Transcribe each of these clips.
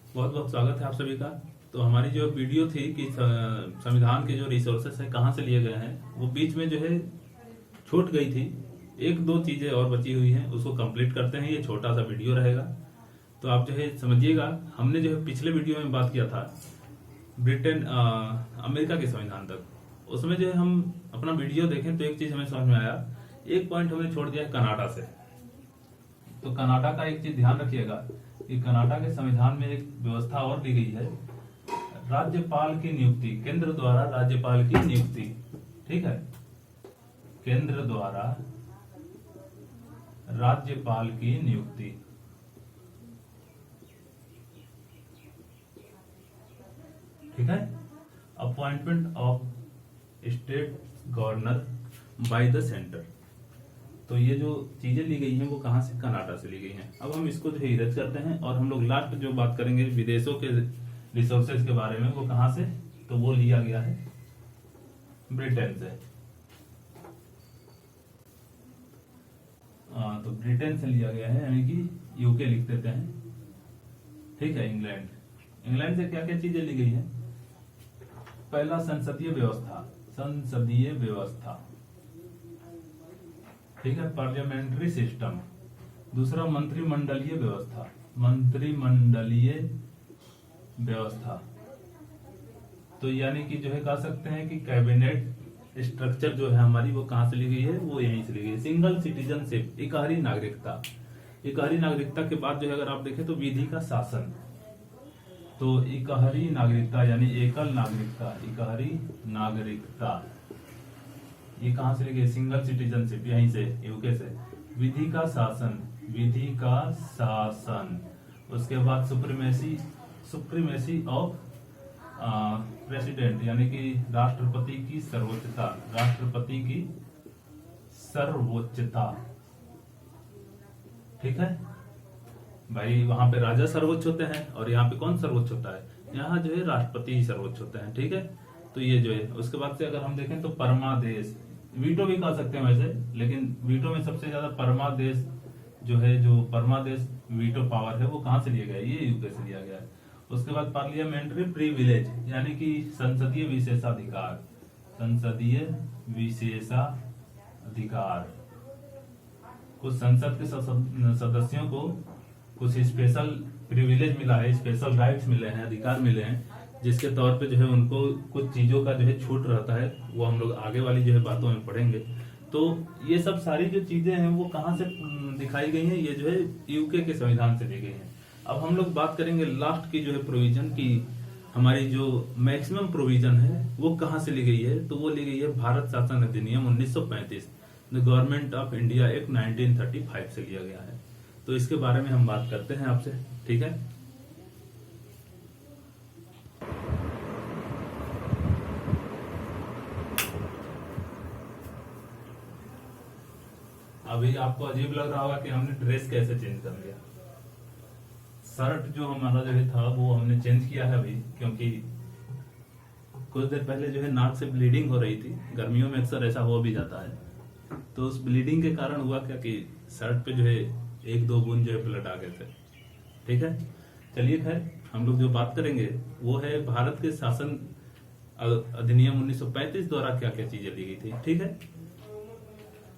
बहुत बहुत स्वागत है आप सभी का। तो हमारी जो वीडियो थी कि संविधान के जो रिसोर्सेस है कहाँ से लिए गए हैं, वो बीच में जो है छूट गई थी। एक दो चीजें और बची हुई हैं, उसको कंप्लीट करते हैं। ये छोटा सा वीडियो रहेगा, तो आप जो है समझिएगा। हमने जो है पिछले वीडियो में बात किया था ब्रिटेन अमेरिका के संविधान तक। उसमें जो है हम अपना वीडियो देखें तो एक चीज हमें समझ में आया, एक पॉइंट हमने छोड़ दिया है कनाडा से। तो कनाडा का एक चीज ध्यान रखिएगा कि कनाडा के संविधान में एक व्यवस्था और दी गई है, राज्यपाल की नियुक्ति, केंद्र द्वारा राज्यपाल की नियुक्ति। ठीक है, केंद्र द्वारा राज्यपाल की नियुक्ति। ठीक है, appointment of state governor by the centre. तो ये जो चीजें ली गई हैं वो कहां से, कनाडा से ली गई हैं। अब हम इसको जो है इरेज करते हैं और हम लोग लास्ट जो बात करेंगे विदेशों के रिसोर्सेज के बारे में, वो कहां से, तो वो लिया गया है ब्रिटेन से। तो ब्रिटेन से लिया गया है, यानी कि यूके लिख देते हैं। ठीक है, इंग्लैंड। इंग्लैंड से क्या क्या चीजें ली गई है? पहला संसदीय व्यवस्था, संसदीय व्यवस्था। ठीक है, पार्लियामेंट्री सिस्टम। दूसरा मंत्रिमंडलीय व्यवस्था, मंत्रिमंडलीय व्यवस्था। तो यानी कि जो है कह सकते हैं कि कैबिनेट स्ट्रक्चर जो है हमारी, वो कहां से ली गई है, वो यहीं से ली गई है। सिंगल सिटीजनशिप, इकहरी नागरिकता। इकहरी नागरिकता के बाद जो है अगर आप देखें तो विधि का शासन। तो इकहरी नागरिकता यानी एकल नागरिकता, इकहरी नागरिकता, ये कहां से ली गई? सिंगल सिटीजनशिप, यहीं से, यूके से। विधि का शासन, विधि का शासन। उसके बाद सुप्रीमेसी, सुप्रीमेसी ऑफ प्रेसिडेंट, यानी कि राष्ट्रपति की सर्वोच्चता, राष्ट्रपति की सर्वोच्चता। ठीक है भाई, वहां पे राजा सर्वोच्च होते हैं और यहाँ पे कौन सर्वोच्च होता है? यहाँ जो है राष्ट्रपति ही सर्वोच्च होते हैं। ठीक है, तो ये जो है उसके बाद से अगर हम देखें तो परमादेश, वीटो भी कह सकते हैं वैसे, लेकिन वीटो में सबसे ज्यादा परमादेश जो है, जो परमादेश वीटो पावर है, वो कहां से लिया गया है? ये यूके से लिया गया है। उसके बाद पार्लियामेंट्री प्रिविलेज, यानी कि संसदीय विशेषाधिकार, संसदीय विशेषाधिकार। कुछ संसद के सदस्यों को कुछ स्पेशल प्रिविलेज मिला है, स्पेशल राइट्स मिले हैं, अधिकार मिले हैं, जिसके तौर पे जो है उनको कुछ चीजों का जो है छूट रहता है। वो हम लोग आगे वाली जो है बातों में पढ़ेंगे। तो ये सब सारी जो चीजें हैं वो कहां से दिखाई गई हैं? ये जो है यूके के संविधान से दी गई हैं। अब हम लोग बात करेंगे लास्ट की जो है प्रोविजन की, हमारी जो मैक्सिमम प्रोविजन है वो कहां से ली गई है? तो वो ली गई है भारत शासन अधिनियम 1935, the government of India act 1935 से लिया गया है। तो इसके बारे में हम बात करते हैं आपसे। ठीक है, अभी आपको अजीब लग रहा होगा कि हमने ड्रेस कैसे चेंज कर लिया। शर्ट जो हमारा जो है था वो हमने चेंज किया है अभी, क्योंकि कुछ देर पहले जो है नाक से ब्लीडिंग हो रही थी। गर्मियों में अक्सर ऐसा हो भी जाता है। तो उस ब्लीडिंग के कारण हुआ क्या कि शर्ट पे जो है एक दो बूंद जो है ब्लड आ गए थे। ठीक है, चलिए खैर, हम लोग जो बात करेंगे वो है भारत के शासन अधिनियम 1935 द्वारा क्या क्या चीजें ली गई थी। ठीक है,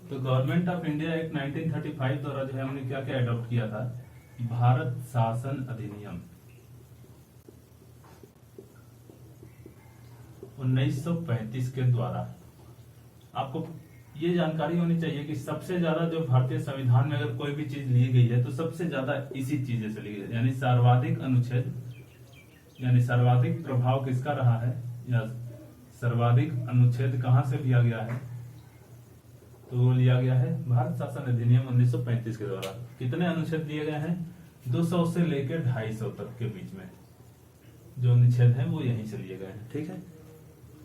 तो गवर्नमेंट ऑफ इंडिया एक्ट 1935 द्वारा जो है हमने क्या क्या अडॉप्ट किया था? भारत शासन अधिनियम 1935 के द्वारा। आपको ये जानकारी होनी चाहिए कि सबसे ज्यादा जो भारतीय संविधान में अगर कोई भी चीज ली गई है तो सबसे ज्यादा इसी चीजें से ली गई है, यानी सर्वाधिक अनुच्छेद, यानी सर्वाधिक प्रभाव किसका रहा है, या सर्वाधिक अनुच्छेद कहां से लिया गया है? तो वो लिया गया है भारत शासन अधिनियम 1935 के द्वारा। कितने अनुच्छेद लिए गए हैं? 200 से लेकर 250 तक के बीच में जो अनुच्छेद है वो यहीं से लिए गए हैं। ठीक है,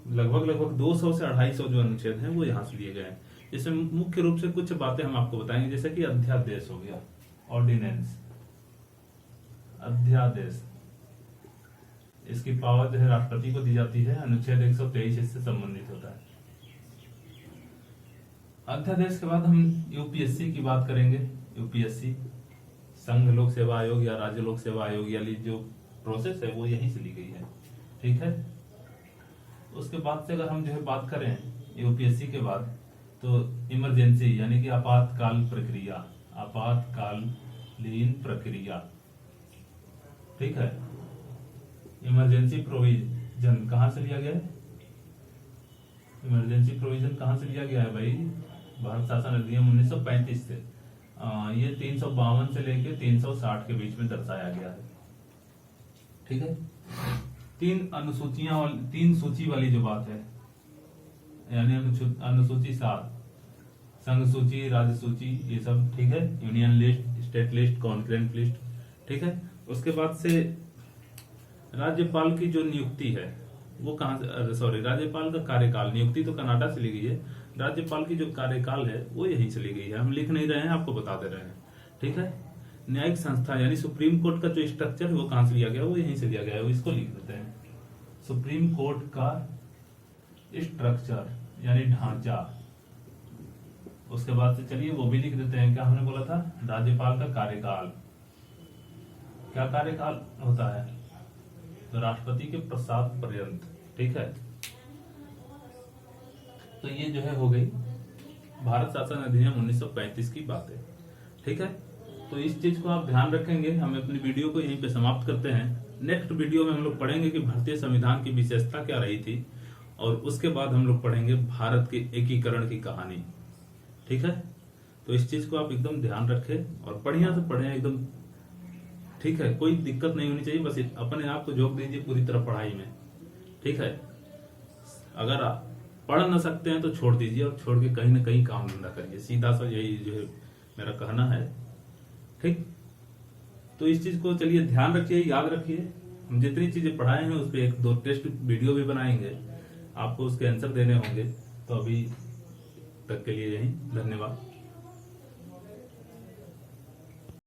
लगभग 200 से 250 जो अनुच्छेद हैं वो यहाँ से लिए गए हैं। इसमें मुख्य रूप से कुछ बातें हम आपको बताएंगे, जैसे कि अध्यादेश हो गया, ऑर्डिनेंस, अध्यादेश। इसकी पावर जो है राष्ट्रपति को दी जाती है। अनुच्छेद 123 इससे संबंधित होता है। अध्यादेश के बाद हम यूपीएससी की बात करेंगे। यूपीएससी, संघ लोक सेवा आयोग या राज्य लोक सेवा आयोग, यानी जो प्रोसेस है वो यहीं से ली गई है। ठीक है, उसके बाद से अगर हम जो है बात करें यूपीएससी के बाद, तो इमरजेंसी यानी कि आपातकाल प्रक्रिया, आपातकालीन प्रक्रिया। ठीक है, इमरजेंसी प्रोविजन कहां से लिया गया है? इमरजेंसी प्रोविजन कहां से लिया गया है भाई? भारत शासन अधिनियम 1935 से। ये 352 से लेके 360 के बीच में दर्शाया गया है। ठीक है, तीन सूची वाली जो बात है, यानी अनुसूची 7, संघ सूची, राज्य सूची, ये सब। ठीक है, union list, state list, concurrent list. ठीक है, उसके बाद से राज्यपाल की जो नियुक्ति है वो कहां से, सॉरी, राज्यपाल का कार्यकाल, नियुक्ति तो कनाडा से ली गई है, राज्यपाल की जो कार्यकाल है वो यहीं से ली गई है। हम लिख नहीं रहे हैं, आपको बता दे रहे हैं। ठीक है, न्यायिक संस्था यानी सुप्रीम कोर्ट का जो स्ट्रक्चर है वो कहां से लिया गया? वो यहीं से लिया गया है, इसको लिख देते हैं। सुप्रीम कोर्ट का स्ट्रक्चर यानी ढांचा। उसके बाद से चलिए वो भी लिख देते हैं। क्या हमने बोला था? राज्यपाल का कार्यकाल। क्या कार्यकाल होता है? तो राष्ट्रपति के प्रसाद पर्यंत। ठीक है, तो ये जो है हो गई भारत शासन अधिनियम 1935 की बात है। ठीक है, तो इस चीज को आप ध्यान रखेंगे। हम अपनी वीडियो को यहीं पे समाप्त करते हैं। नेक्स्ट वीडियो में हम लोग पढ़ेंगे कि भारतीय संविधान की विशेषता क्या रही थी, और उसके बाद हम लोग पढ़ेंगे भारत के एकीकरण की कहानी। ठीक है, तो इस चीज को आप एकदम ध्यान रखें और बढ़िया से पढ़ें एकदम। ठीक है, कोई दिक्कत नहीं होनी चाहिए, बस अपने आप को झोंक दीजिए पूरी तरह पढ़ाई में। ठीक है, अगर आप पढ़ न सकते हैं तो छोड़ दीजिए, और छोड़ के कहीं ना कहीं काम धंधा करिए। सीधा सा यही जो है मेरा कहना है। ठीक, तो इस चीज को चलिए ध्यान रखिए, याद रखिए। हम जितनी चीजें पढ़ाए हैं उस पर 1-2 टेस्ट वीडियो भी बनाएंगे, आपको उसके आंसर देने होंगे। तो अभी तक के लिए यही, धन्यवाद।